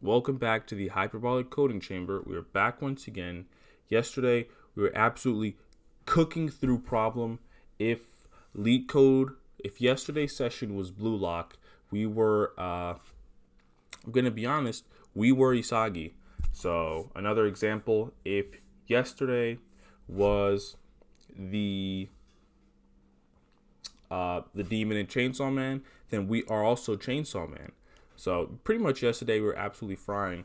Welcome back to the Hyperbolic Coding Chamber. We are back once again. Yesterday, we were absolutely cooking through problem. If yesterday's session was Blue Lock, we were, I'm going to be honest, we were Isagi. So, another example, if yesterday was the Demon and Chainsaw Man, then we are also Chainsaw Man. So pretty much yesterday we were absolutely frying,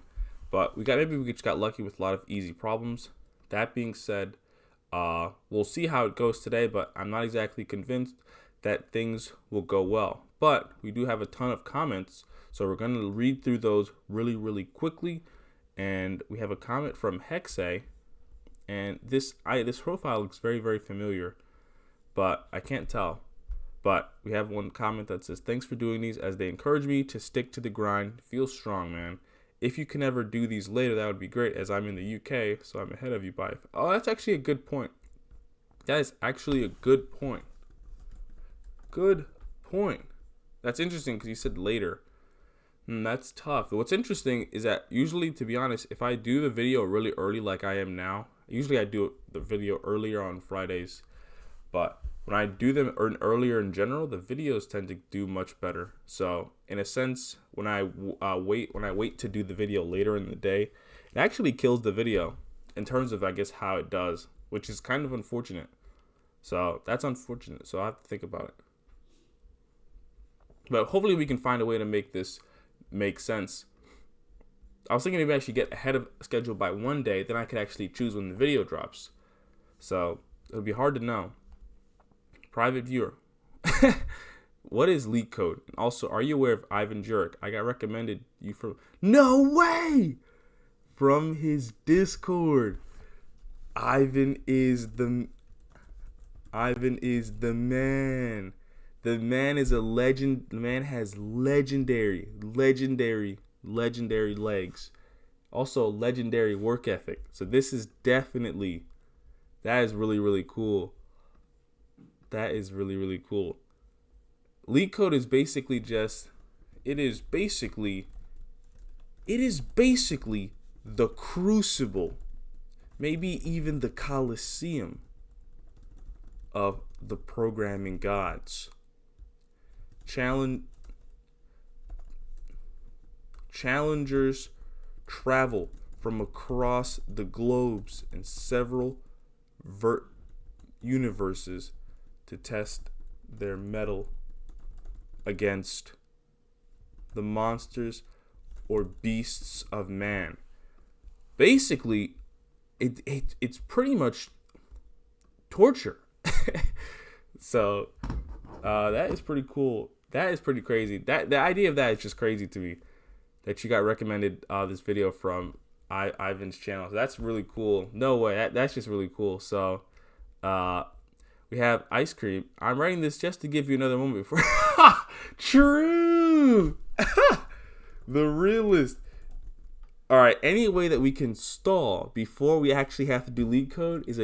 but we just got lucky with a lot of easy problems. That being said, we'll see how it goes today, but I'm not exactly convinced that things will go well. But we do have a ton of comments, so we're going to read through those really quickly. And we have a comment from Hexe, and this profile looks very familiar, but I can't tell. But we have one comment that says, "Thanks for doing these as they encourage me to stick to the grind. Feel strong, man. If you can ever do these later, that would be great, as I'm in the UK, so I'm ahead of you by..." Oh, that's actually a good point. That is actually a good point. Good point. That's interesting because you said later. That's tough. What's interesting is that usually, to be honest, if I do the video really early like I am now, usually I do the video earlier on Fridays, but when I do them earlier in general, the videos tend to do much better. So in a sense, when I wait to do the video later in the day, it actually kills the video in terms of, I guess, how it does, which is kind of unfortunate. So that's unfortunate. So I have to think about it. But hopefully we can find a way to make this make sense. I was thinking maybe I should get ahead of schedule by one day, then I could actually choose when the video drops. So it'll be hard to know. Private viewer. What is LeetCode? And also, are you aware of Ivan Jurek? I got recommended you from... No way! From his Discord. Ivan is the man. The man is a legend. The man has legendary legs. Also, legendary work ethic. So this is definitely... That is really cool. That is really cool. LeetCode is basically just... It is basically the crucible, maybe even the Colosseum of the programming gods. Challengers travel from across the globes in several universes to test their mettle against the monsters or beasts of man. Basically, it's pretty much torture. So that is pretty cool. That is pretty crazy. The idea of that is just crazy to me. That you got recommended this video from Ivan's channel. So that's really cool. No way. That's just really cool. So we have ice cream. I'm writing this just to give you another moment before. True. The realist. All right. Any way that we can stall before we actually have to do LeetCode is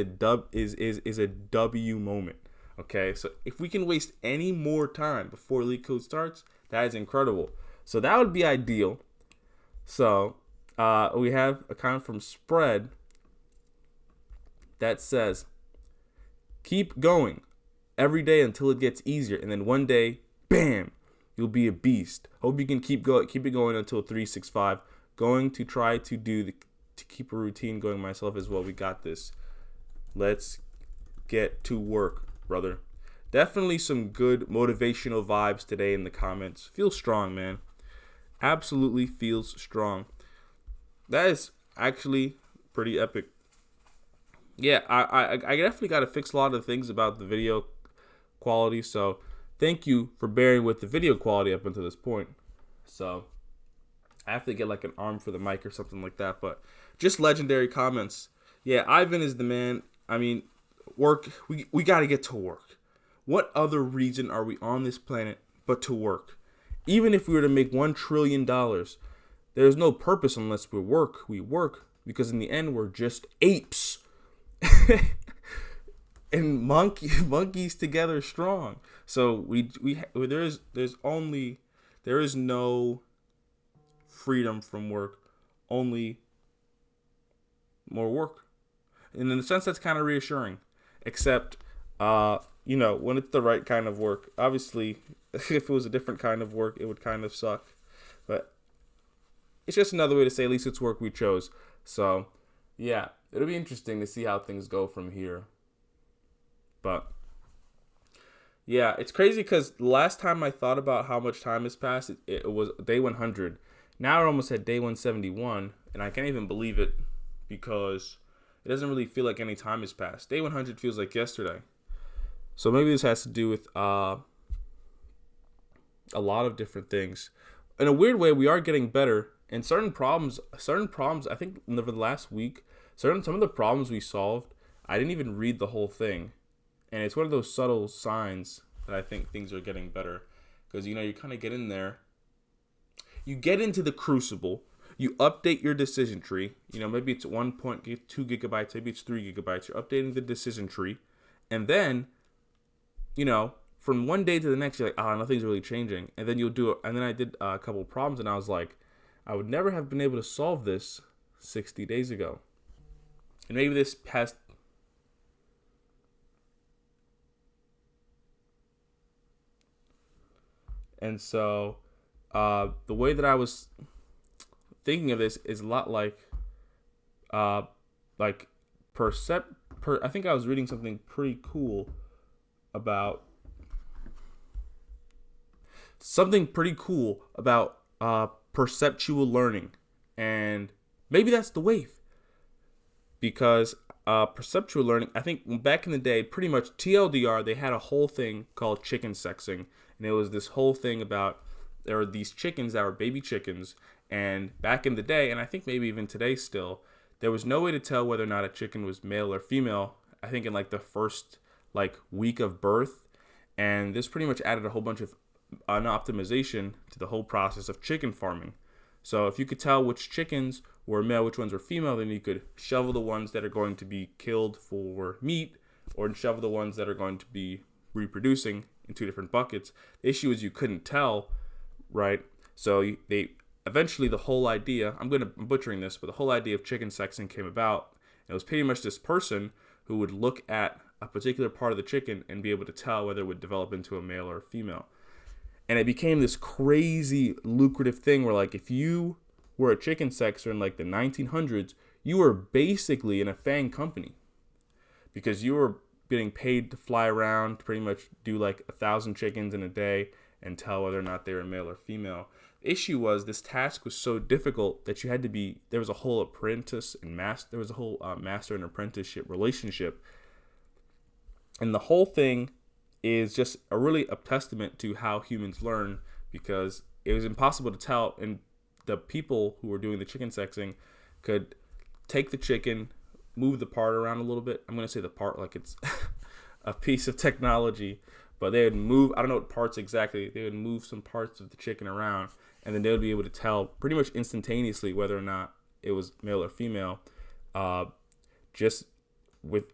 a W moment. Okay. So if we can waste any more time before LeetCode starts, that is incredible. So that would be ideal. So we have a comment from Spread that says, "Keep going every day until it gets easier, and then one day, bam, you'll be a beast. Hope you can keep it going until 365. Going to try to keep a routine going myself as well. We got this. Let's get to work, brother." Definitely some good motivational vibes today in the comments. Feel strong, man. Absolutely feels strong. That is actually pretty epic. Yeah, I definitely got to fix a lot of things about the video quality. So thank you for bearing with the video quality up until this point. So I have to get like an arm for the mic or something like that. But just legendary comments. Yeah, Ivan is the man. I mean, work. We got to get to work. What other reason are we on this planet but to work? Even if we were to make $1 trillion, there's no purpose unless we work. We work because in the end, we're just apes. And monkeys together strong. So there is no freedom from work, only more work. And in a sense, that's kind of reassuring. Except, when it's the right kind of work. Obviously, if it was a different kind of work, it would kind of suck. But it's just another way to say at least it's work we chose. So, yeah, it'll be interesting to see how things go from here. But, yeah, it's crazy because the last time I thought about how much time has passed, it was day 100. Now we're almost at day 171, and I can't even believe it because it doesn't really feel like any time has passed. Day 100 feels like yesterday. So maybe this has to do with a lot of different things. In a weird way, we are getting better. And certain problems, I think over the last week, some of the problems we solved, I didn't even read the whole thing. And it's one of those subtle signs that I think things are getting better. Because, you kind of get in there. You get into the crucible. You update your decision tree. Maybe it's 1.2 gigabytes, maybe it's 3 gigabytes. You're updating the decision tree. And then, from one day to the next, you're like, nothing's really changing. And then you'll do it. And then I did a couple of problems, and I was like, I would never have been able to solve this 60 days ago. And maybe this past... And so, the way that I was thinking of this is a lot like I think I was reading something pretty cool about perceptual learning, and maybe that's the wave, because perceptual learning, I think back in the day, pretty much TLDR, they had a whole thing called chicken sexing, and it was this whole thing about there were these chickens that were baby chickens. And back in the day, and I think maybe even today still, there was no way to tell whether or not a chicken was male or female, I think in the first week of birth. And this pretty much added a whole bunch of optimization to the whole process of chicken farming. So if you could tell which chickens were male, which ones were female, then you could shovel the ones that are going to be killed for meat, or shovel the ones that are going to be reproducing in two different buckets. The issue is you couldn't tell, right? So eventually the whole idea, I'm butchering this, but the whole idea of chicken sexing came about. It was pretty much this person who would look at a particular part of the chicken and be able to tell whether it would develop into a male or a female. And it became this crazy lucrative thing where if you were a chicken sexer in the 1900s, you were basically in a FANG company, because you were getting paid to fly around to pretty much do 1,000 chickens in a day and tell whether or not they were male or female. The issue was this task was so difficult that you had to be, there was a whole master and apprenticeship relationship. And the whole thing is just a testament to how humans learn, because it was impossible to tell. And the people who were doing the chicken sexing could take the chicken, move the part around a little bit. I'm going to say the part like it's a piece of technology, but they would move, I don't know what parts exactly, they would move some parts of the chicken around, and then they would be able to tell pretty much instantaneously whether or not it was male or female, just with,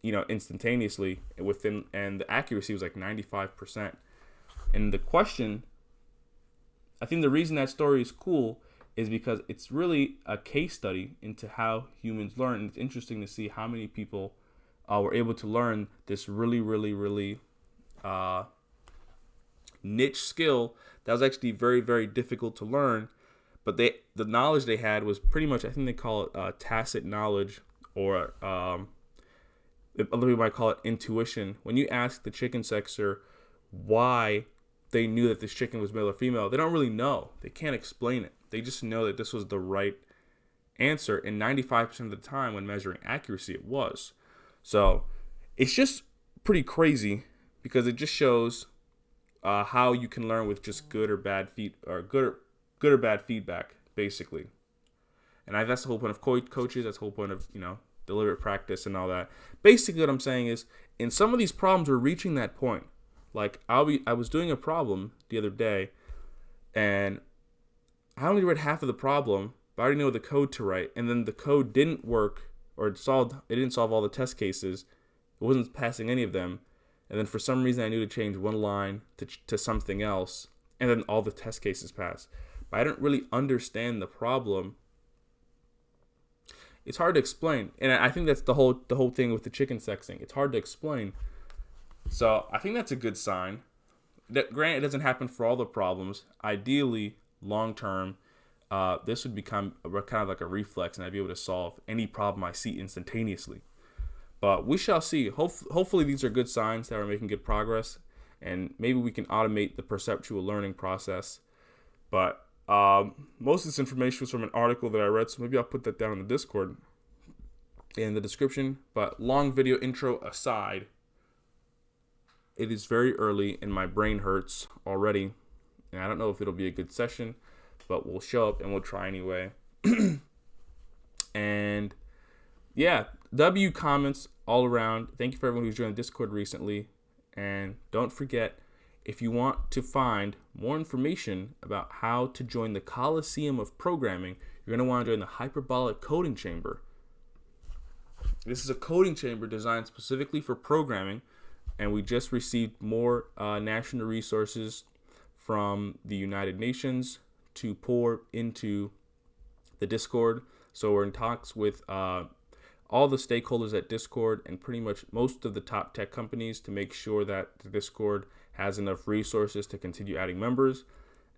instantaneously within, and the accuracy was 95%. And the question, I think the reason that story is cool is because it's really a case study into how humans learn. And it's interesting to see how many people were able to learn this really, really, really niche skill that was actually very, very difficult to learn. But the knowledge they had was pretty much, I think they call it tacit knowledge, or other people might call it intuition. When you ask the chicken sexer why they knew that this chicken was male or female, they don't really know. They can't explain it. They just know that this was the right answer. And 95% of the time when measuring accuracy, it was. So it's just pretty crazy, because it just shows how you can learn with just good or bad feedback, basically. And that's the whole point of coaches. That's the whole point of, deliberate practice and all that. Basically, what I'm saying is, in some of these problems, we're reaching that point. Like, I was doing a problem the other day, and I only read half of the problem, but I already know the code to write. And then the code didn't work, or it didn't solve all the test cases. It wasn't passing any of them. And then for some reason, I knew to change one line to something else, and then all the test cases passed. but I don't really understand the problem, it's hard to explain. And I think that's the whole thing with the chicken sexing. It's hard to explain. So I think that's a good sign. That, granted, it doesn't happen for all the problems. Ideally, long term, this would become kind of like a reflex, and I'd be able to solve any problem I see instantaneously. But we shall see. Hopefully, these are good signs that we're making good progress, and maybe we can automate the perceptual learning process. But most of this information was from an article that I read, so maybe I'll put that down in the Discord in the description. But long video intro aside, it is very early and my brain hurts already. And I don't know if it'll be a good session, but we'll show up and we'll try anyway. And yeah, W comments all around. Thank you for everyone who's joined the Discord recently. And don't forget, if you want to find more information about how to join the Coliseum of Programming, you're going to want to join the Hyperbolic Coding Chamber. This is a coding chamber designed specifically for programming, and we just received more national resources from the United Nations to pour into the Discord. So we're in talks with all the stakeholders at Discord and pretty much most of the top tech companies to make sure that the Discord has enough resources to continue adding members.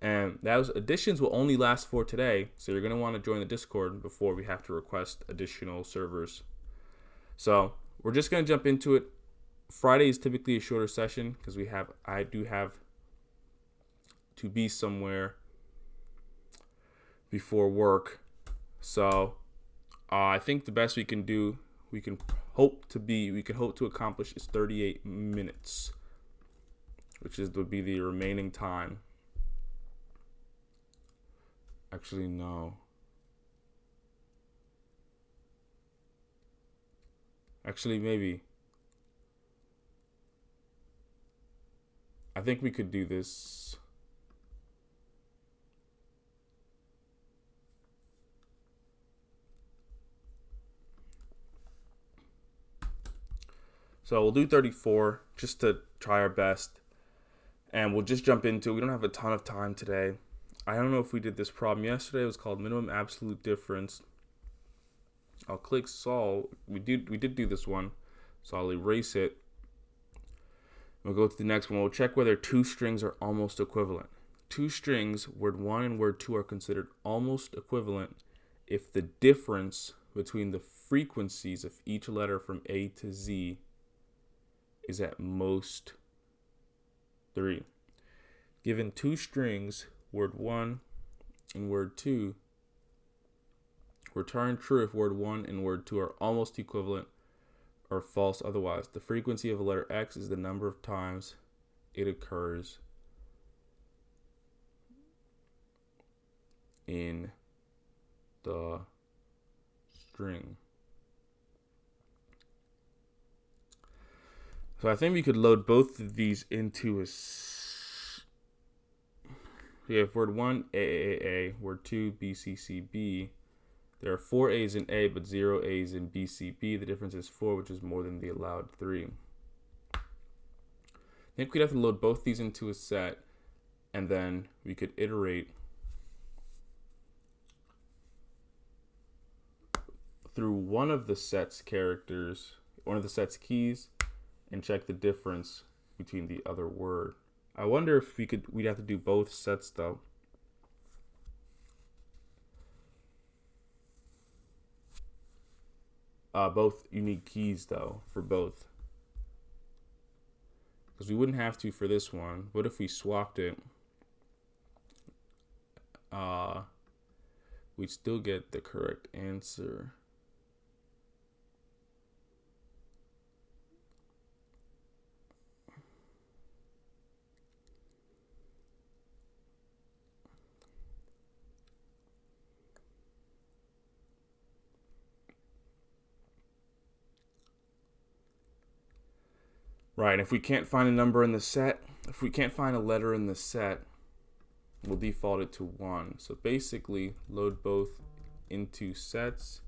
And those additions will only last for today, so you're going to want to join the Discord before we have to request additional servers. So we're just going to jump into it. Friday is typically a shorter session because I do have to be somewhere before work. So I think the best we can hope to accomplish is 38 minutes, which would be the remaining time. Actually, no. Actually, maybe. I think we could do this. So we'll do 34 just to try our best. And we'll just jump into it. We don't have a ton of time today. I don't know if we did this problem yesterday. It was called minimum absolute difference. I'll click solve. We did do this one. So I'll erase it. We'll go to the next one. We'll check whether two strings are almost equivalent. Two strings, word 1 and word 2, are considered almost equivalent if the difference between the frequencies of each letter from A to Z is at most 3. Given two strings, word 1 and word 2, return true if word 1 and word 2 are almost equivalent or false otherwise. The frequency of a letter X is the number of times it occurs in the string. So I think we could load both of these into a... We have word 1, A, word 2, B, C, B. There are 4 A's in A, but 0 A's in B, C, B. The difference is 4, which is more than the allowed 3. I think we'd have to load both these into a set, and then we could iterate through one of the set's characters, one of the set's keys, and check the difference between the other word. I wonder if we'd have to do both sets though. Both unique keys though for both. Because we wouldn't have to for this one. What if we swapped it? We'd still get the correct answer. Right, and if we can't find a number in the set, if we can't find a letter in the set, we'll default it to 1. So basically, load both into sets,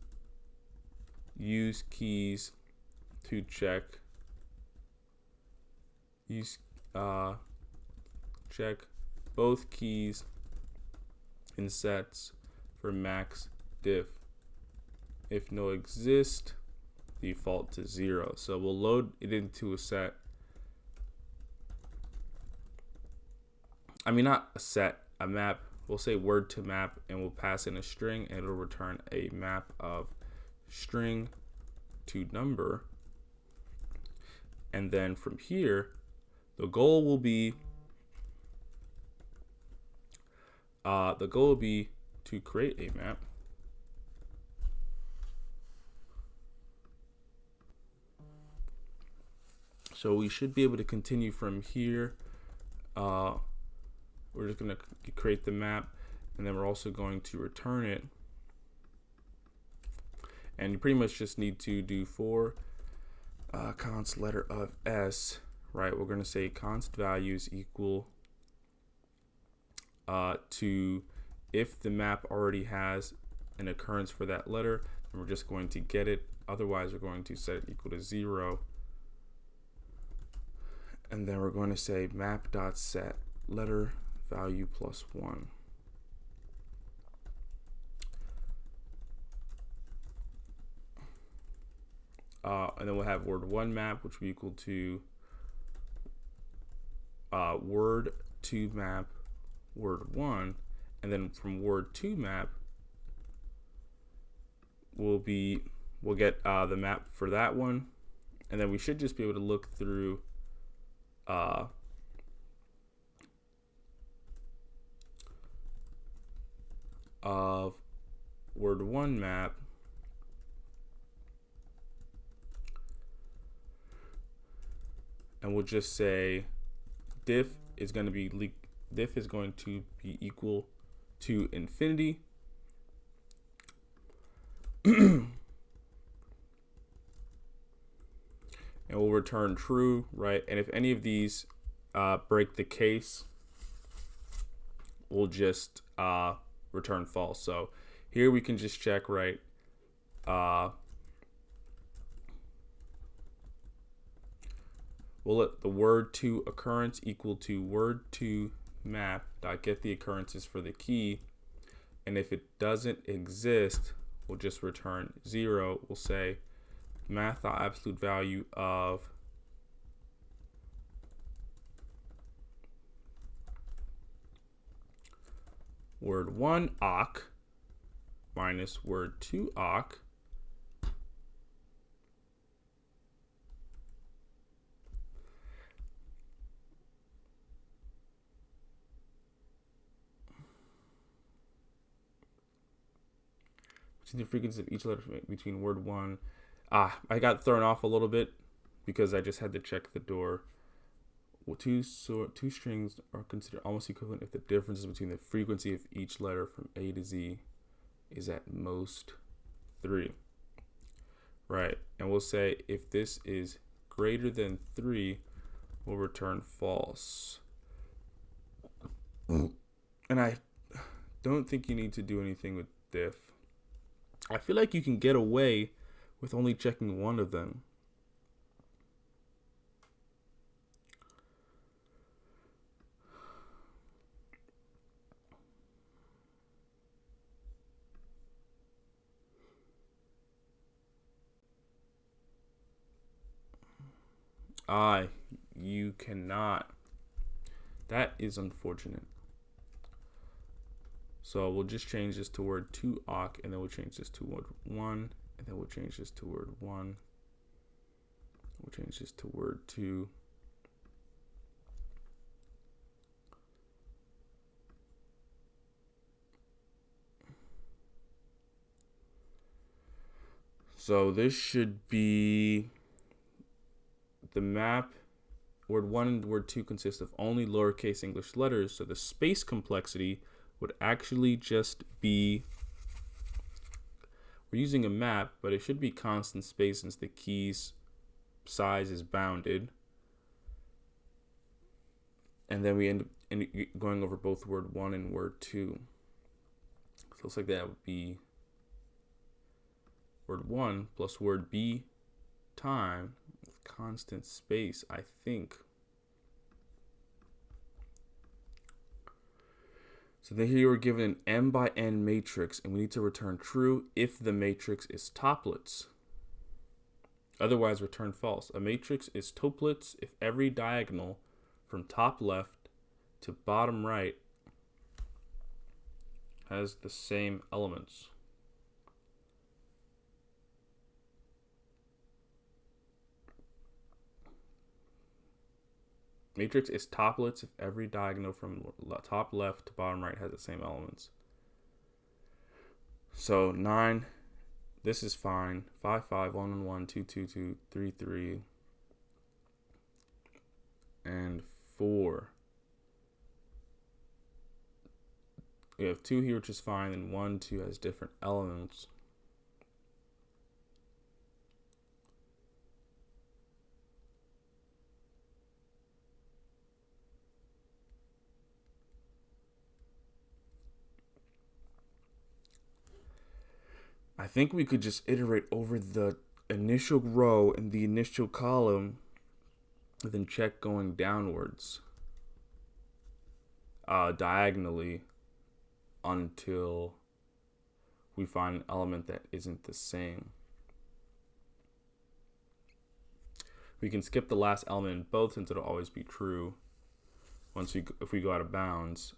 use keys to check, check both keys in sets for max diff. If no exist, default to 0. So we'll load it into a set. I mean, not a set, a map. We'll say word to map, and we'll pass in a string, and it'll return a map of string to number. And then from here, the goal will be to create a map. So we should be able to continue from here. We're just going to create the map, and then we're also going to return it. And you pretty much just need to do for const letter of s, right? We're going to say const values equal to, if the map already has an occurrence for that letter, then we're just going to get it. Otherwise, we're going to set it equal to 0. And then we're going to say map.set letter value plus 1. And then we'll have word1 map, which will be equal to word2 map word1. And then from word2 map, we'll get the map for that one. And then we should just be able to look through of word1 map, and we'll just say diff is going to be equal to infinity. And we'll return true, right? And if any of these break the case, we'll just return false. So here we can just check, right? We'll let the word2 occurrence equal to word2 map dot get the occurrences for the key, and if it doesn't exist, we'll just return 0. We'll say math absolute value of word1 awk minus word2 awk the frequency of each letter between word1. I got thrown off a little bit because I just had to check the door. Well, two strings are considered almost equivalent if the differences between the frequency of each letter from A to Z is at most 3. Right, and we'll say if this is greater than 3, we'll return false. And I don't think you need to do anything with diff. I feel like you can get away with only checking one of them. You cannot. That is unfortunate. So we'll just change this to word2 awk, and then we'll change this to word1, and then we'll change this to word1. We'll change this to word2. So this should be the map. Word1 and word2 consist of only lowercase English letters, so the space complexity would actually just be, we're using a map, but it should be constant space since the key's size is bounded. And then we end up going over both word1 and word2. So it looks like that would be word1 plus word b time with constant space, I think. So then here we're given an m by n matrix, and we need to return true if the matrix is Toeplitz. Otherwise, return false. A matrix is Toeplitz if every diagonal from top left to bottom right has the same elements. Matrix is Toeplitz if every diagonal from top left to bottom right has the same elements. So 9, this is fine. 5, 5, 1, 1, 1, 2, 2, 2, 3, 3, and 4. We have 2 here, which is fine, and 1, 2 has different elements. I think we could just iterate over the initial row and the initial column, and then check going downwards diagonally until we find an element that isn't the same. We can skip the last element in both since it'll always be true if we go out of bounds.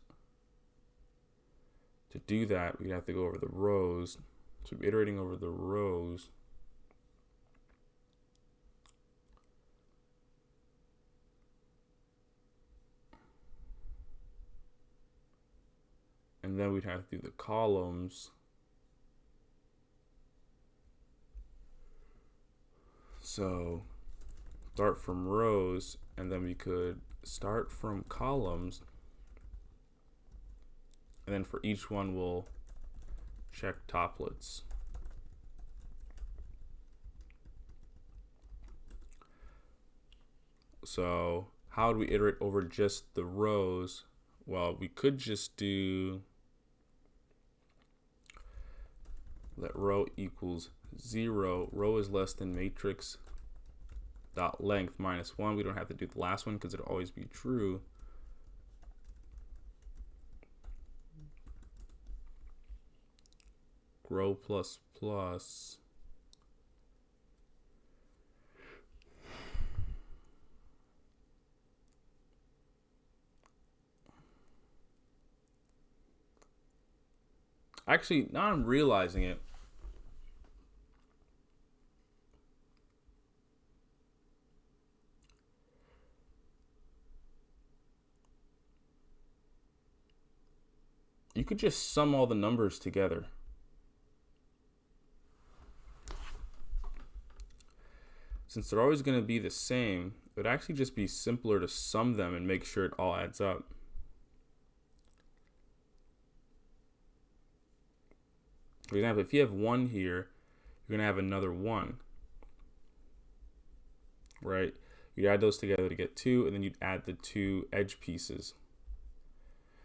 To do that, we have to go over the rows. So we're iterating over the rows. And then we'd have to do the columns. So start from rows, and then we could start from columns. And then for each one, we'll check Toeplitz. So how do we iterate over just the rows? Well, we could just do let row equals 0. Row is less than matrix dot length minus 1. We don't have to do the last one because it'll always be true. Row plus plus. Actually, now I'm realizing it. You could just sum all the numbers together. Since they're always going to be the same, it would actually just be simpler to sum them and make sure it all adds up. For example, if you have 1 here, you're going to have another 1, right? You'd add those together to get 2, and then you'd add the 2 edge pieces.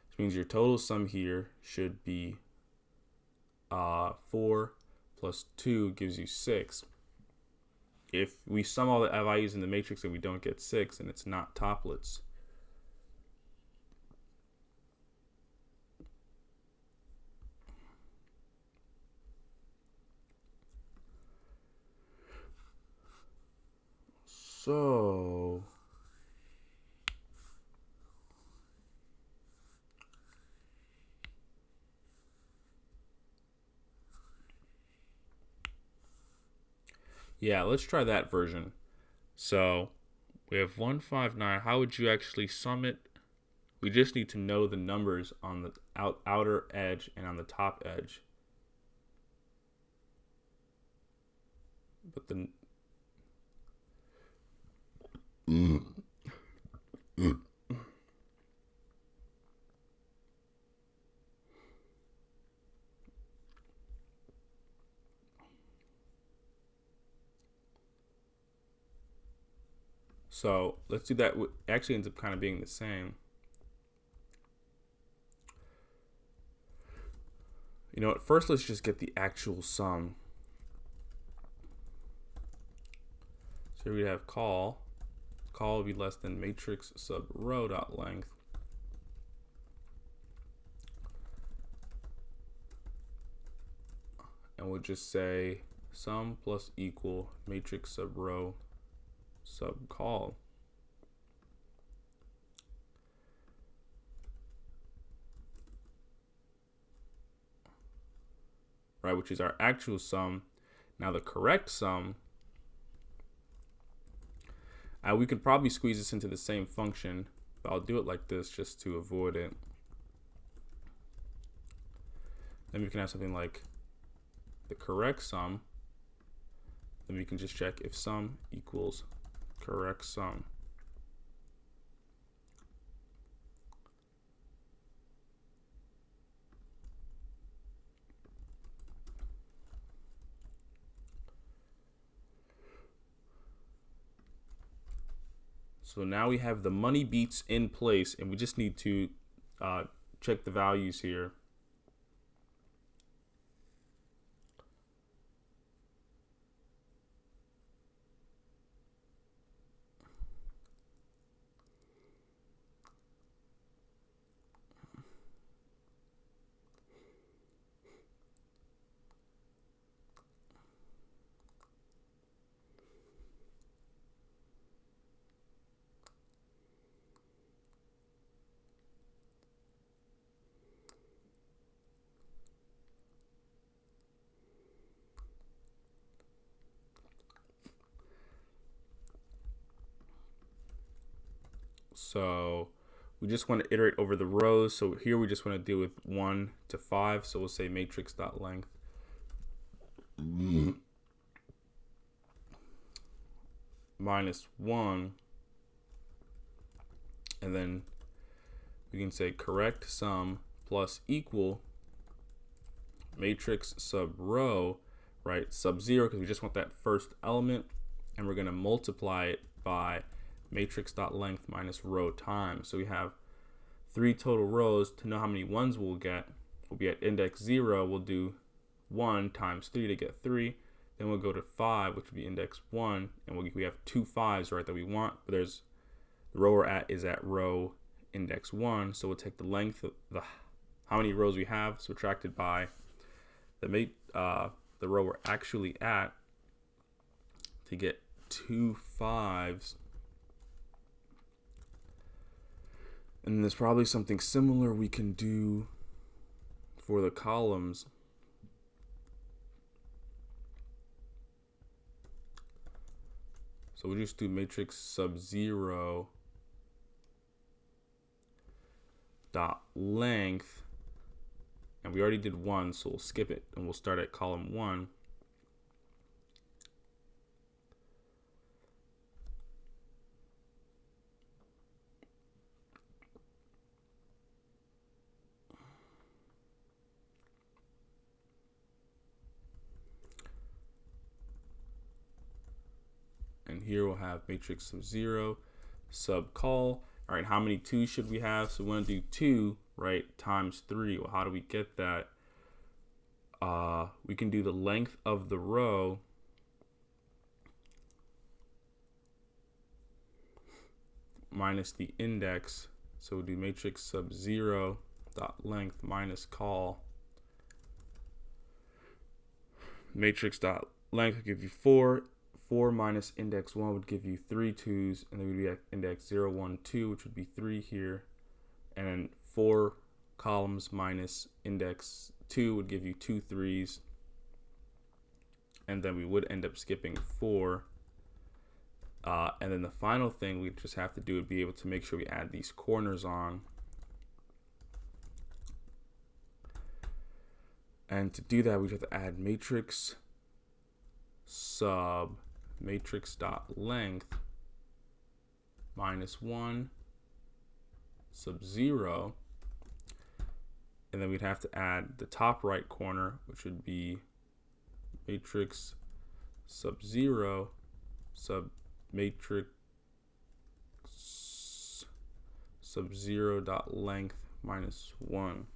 Which means your total sum here should be 4 plus 2 gives you 6. If we sum all the values in the matrix and we don't get 6, then it's not Toeplitz. So yeah, let's try that version. So we have 159. How would you actually sum it? We just need to know the numbers on the outer edge and on the top edge. But the So let's do that. It actually ends up kind of being the same. You know what? First, let's just get the actual sum. So we'd have call. Call will be less than matrix sub row dot length and we'll just say sum plus equal matrix sub row sub call. Right, which is our actual sum. Now the correct sum, we could probably squeeze this into the same function, but I'll do it like this just to avoid it. Then we can have something like the correct sum. Then we can just check if sum equals correct sum. So now we have the money beats in place, and we just need to check the values here. So we just want to iterate over the rows. So here we just want to deal with 1 to 5. So we'll say matrix.length minus 1. And then we can say correct sum plus equal matrix sub row, right, sub 0, because we just want that first element. And we're going to multiply it by matrix.length minus row times. So we have 3 total rows. To know how many ones we'll get, we'll be at index 0. We'll do 1 times 3 to get 3. Then we'll go to 5, which would be index 1. And we have 2 5s, right, that we want. But the row we're at is at row index 1. So we'll take the length of how many rows we have subtracted by the row we're actually at to get 2 5s. And there's probably something similar we can do for the columns. So we'll just do matrix sub 0 dot length. And we already did 1, so we'll skip it and we'll start at column 1. And here we'll have matrix sub 0 sub call. All right, how many 2's should we have? So we want to do 2, right, times 3. Well, how do we get that? We can do the length of the row minus the index. So we'll do matrix sub 0 dot length minus call. Matrix dot length will give you 4. 4 minus index 1 would give you 3 2's, and then we'd be at index 0 1 2, which would be 3 here. And then 4 columns minus index 2 would give you 2 3's. And then we would end up skipping 4. And then the final thing we just have to do would be able to make sure we add these corners on. And to do that, we have to add matrix sub matrix dot length minus 1 sub 0, and then we'd have to add the top right corner, which would be matrix sub 0 sub matrix sub 0 dot length minus 1.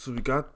So we got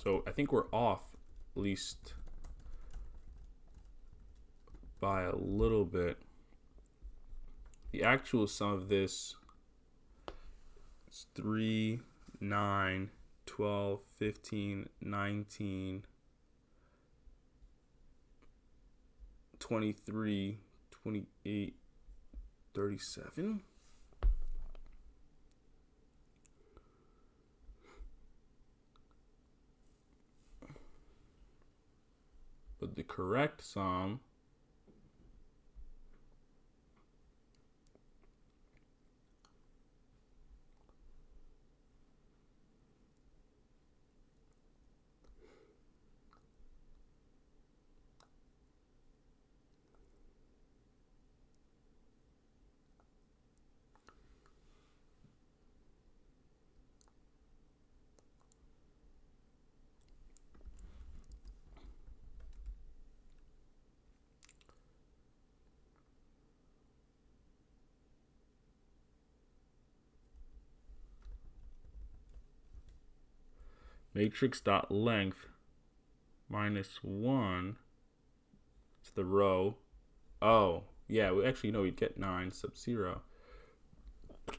So I think we're off at least by a little bit. The actual sum of this is 3, 9, 12, 15, 19, 23, 28, 37. But the correct sum matrix.length minus 1 is the row. Oh, yeah, we actually know we'd get 9 sub 0.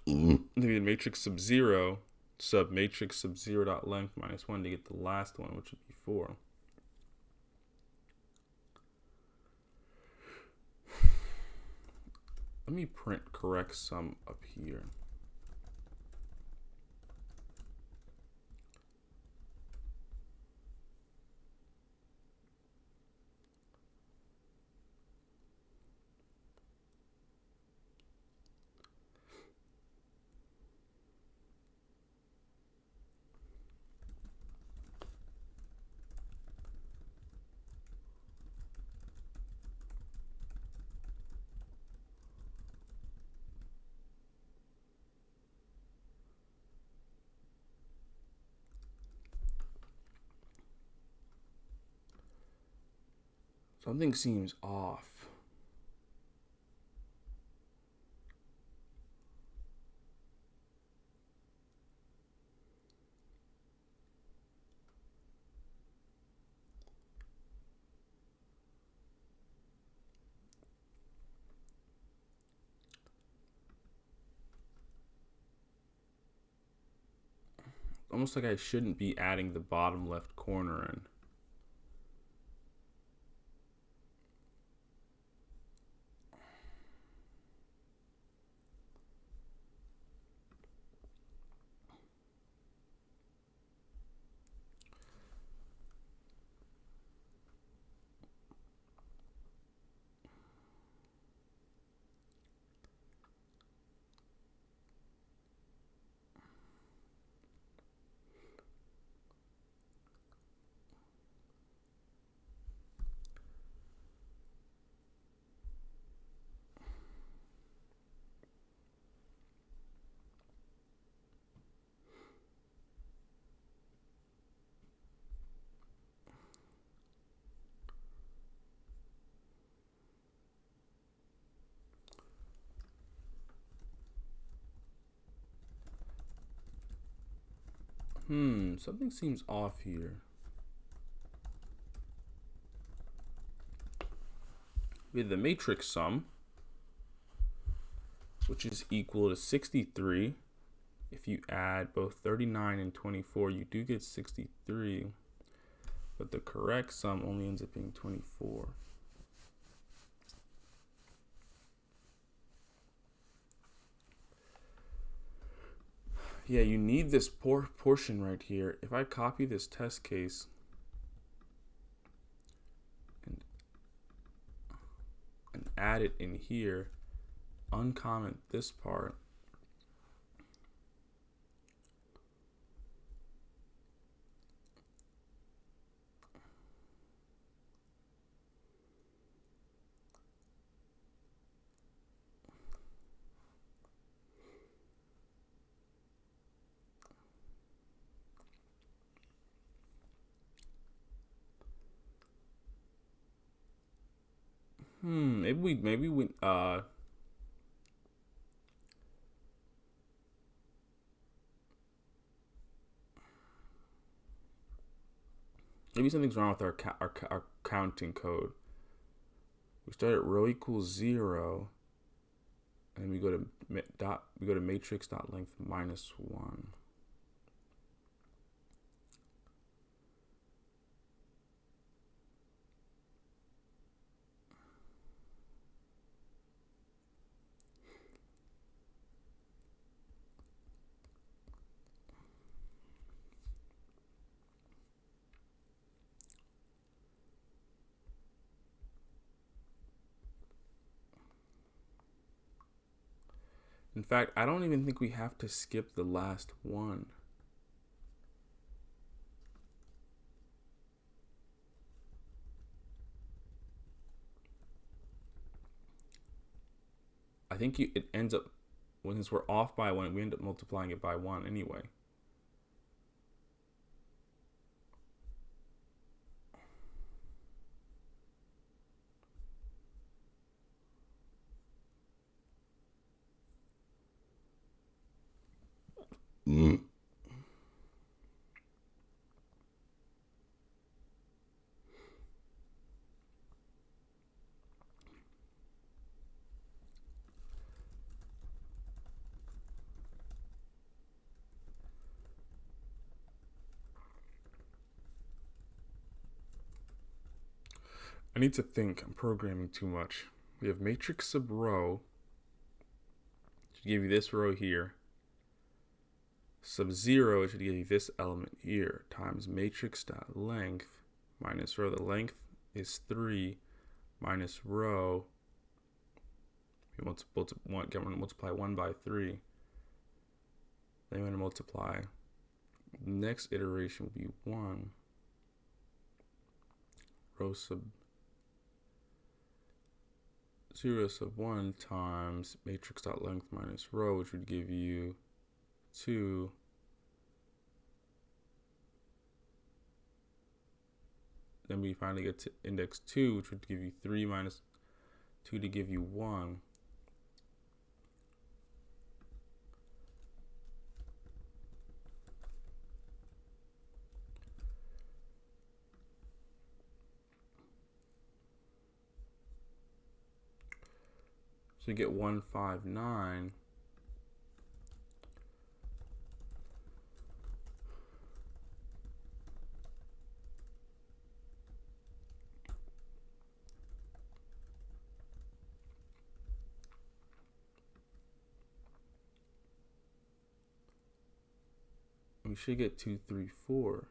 The matrix sub 0 sub matrix sub 0 dot length minus 1 to get the last one, which would be 4. Let me print correct sum up here. Something seems off. Almost like I shouldn't be adding the bottom left corner in. Something seems off here. We have the matrix sum, which is equal to 63. If you add both 39 and 24, you do get 63, but the correct sum only ends up being 24. Yeah, you need this portion right here. If I copy this test case and add it in here, uncomment this part, maybe we Maybe something's wrong with our counting code. We start at row equals 0, and we go to matrix dot length minus 1. In fact, I don't even think we have to skip the last one. I think it ends up, since we're off by 1, we end up multiplying it by 1 anyway. I need to think. I'm programming too much. We have matrix sub row. Should give you this row here. Sub 0, it should give you this element here, times matrix dot length minus row. The length is 3 minus row. We want to multiply 1 by 3. Then we're going to multiply. The next iteration will be 1. Row sub 0 sub 1 times matrix dot length minus row, which would give you 2. Then we finally get to index 2, which would give you 3 minus 2 to give you 1. So you get 159. We should get 234.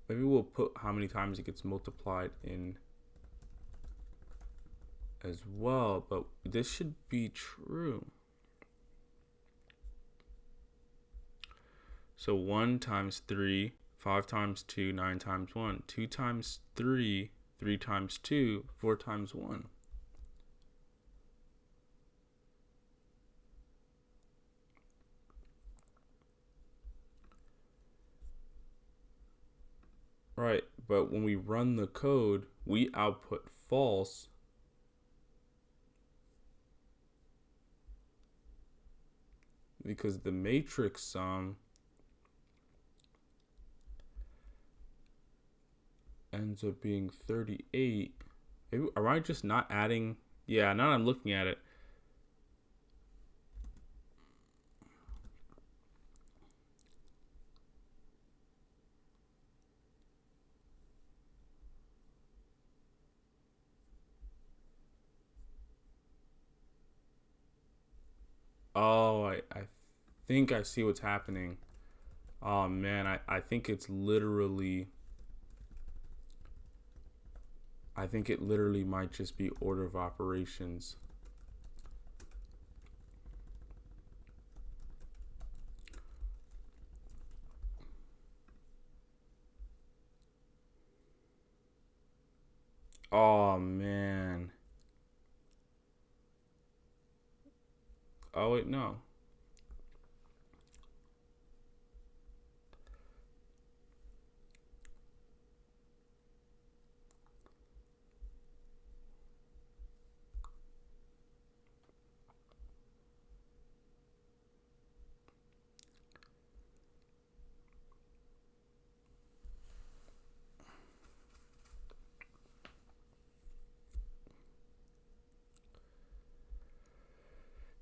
Maybe we'll put how many times it gets multiplied in as well, but this should be true. So 1 times 3, 5 times 2, 9 times 1, 2 times 3, 3 times 2, 4 times 1. Right, but when we run the code, we output false. Because the matrix sum ends up being 38. Maybe, am I just not adding? Yeah, now I'm looking at it. Oh, I think I see what's happening. Oh man, I think it's literally, I think it literally might just be order of operations. Oh man. Oh wait, no.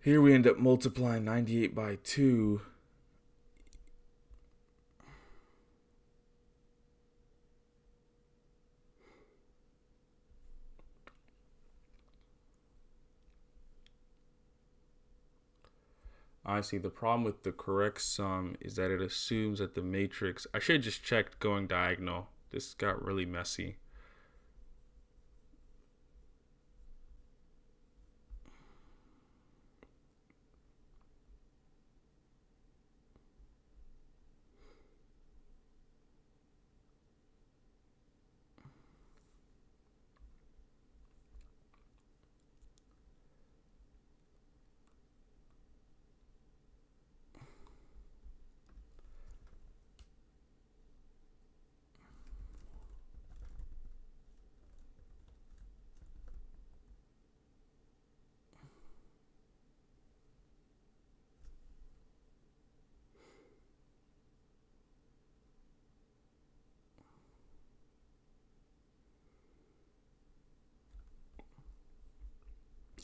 Here we end up multiplying 98 by 2. Honestly, the problem with the correct sum is that it assumes that the matrix... I should have just checked going diagonal. This got really messy.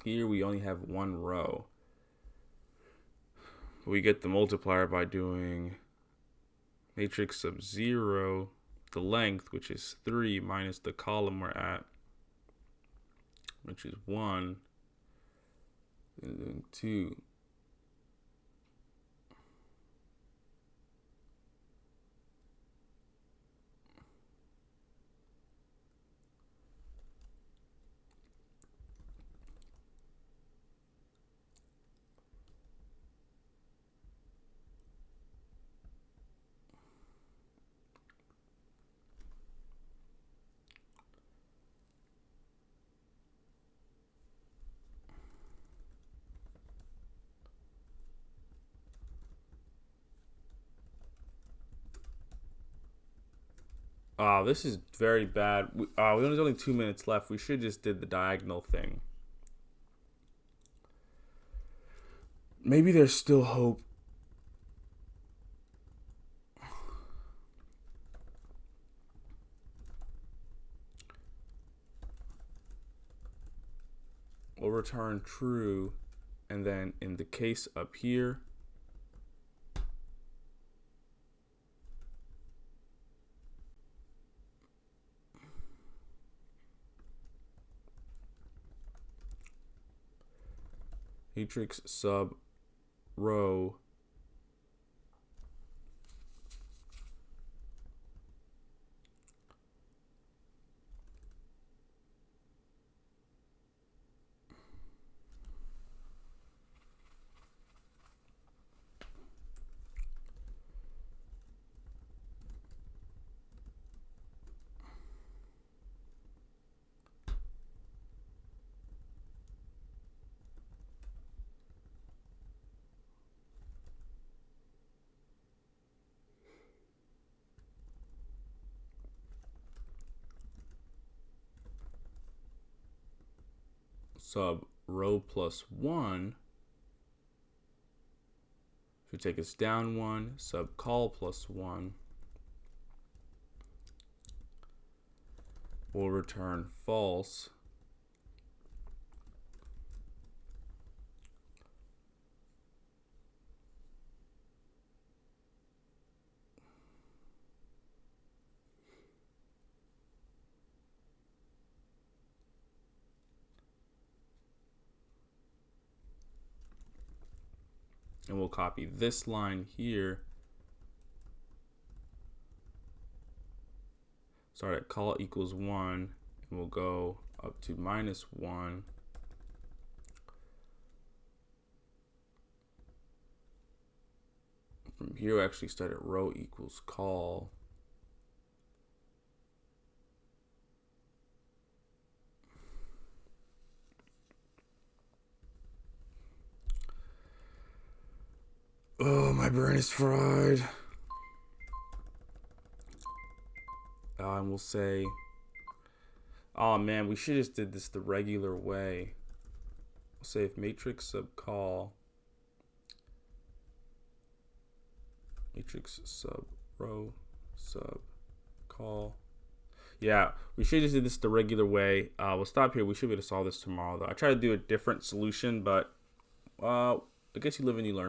Here we only have one row. We get the multiplier by doing matrix sub 0, the length, which is 3, minus the column we're at, which is 1, and then 2. Oh, this is very bad. There's only 2 minutes left. We should just did the diagonal thing. Maybe there's still hope. We'll return true, and then in the case up here, matrix sub row sub row plus 1 should take us down 1, sub col plus 1 will return false. And we'll copy this line here. Start at col equals 1, and we'll go up to minus 1. From here, we actually start at row equals col. Oh, my brain is fried. And we'll say, oh man, we should just did this the regular way. We'll say if matrix sub col, matrix sub row sub col. Yeah, we should just did this the regular way. We'll stop here. We should be able to solve this tomorrow though. I tried to do a different solution, but I guess you live and you learn.